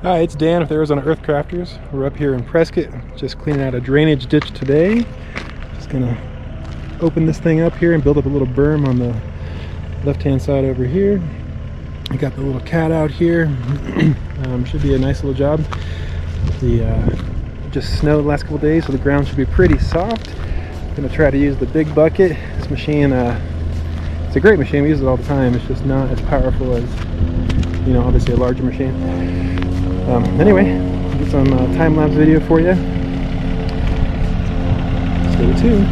Hi, it's Dan with Arizona Earth Crafters. We're up here in Prescott, just cleaning out a drainage ditch today. Just gonna open this thing up here and build up a little berm on the left-hand side over here. I got the little cat out here. Should be a nice little job. Just snowed the last couple days, so the ground should be pretty soft. I'm gonna try to use the big bucket. This machine, it's a great machine. We use it all the time. It's just not as powerful as, you know, obviously a larger machine. Anyway, I'll get some time-lapse video for you. Stay tuned.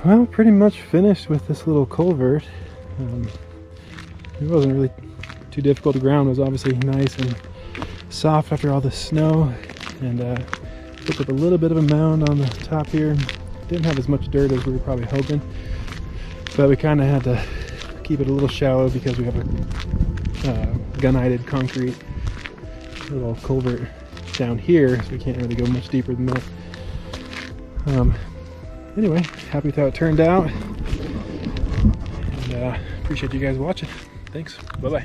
Well, pretty much finished with this little culvert. It wasn't really too difficult. The ground was obviously nice and soft after all the snow, and put up a little bit of a mound on the top here. Didn't have as much dirt as we were probably hoping, but we kind of had to keep it a little shallow because we have a gunite concrete little culvert down here, so we can't really go much deeper than that. Anyway, happy with how it turned out, and appreciate you guys watching. Thanks. Bye-bye.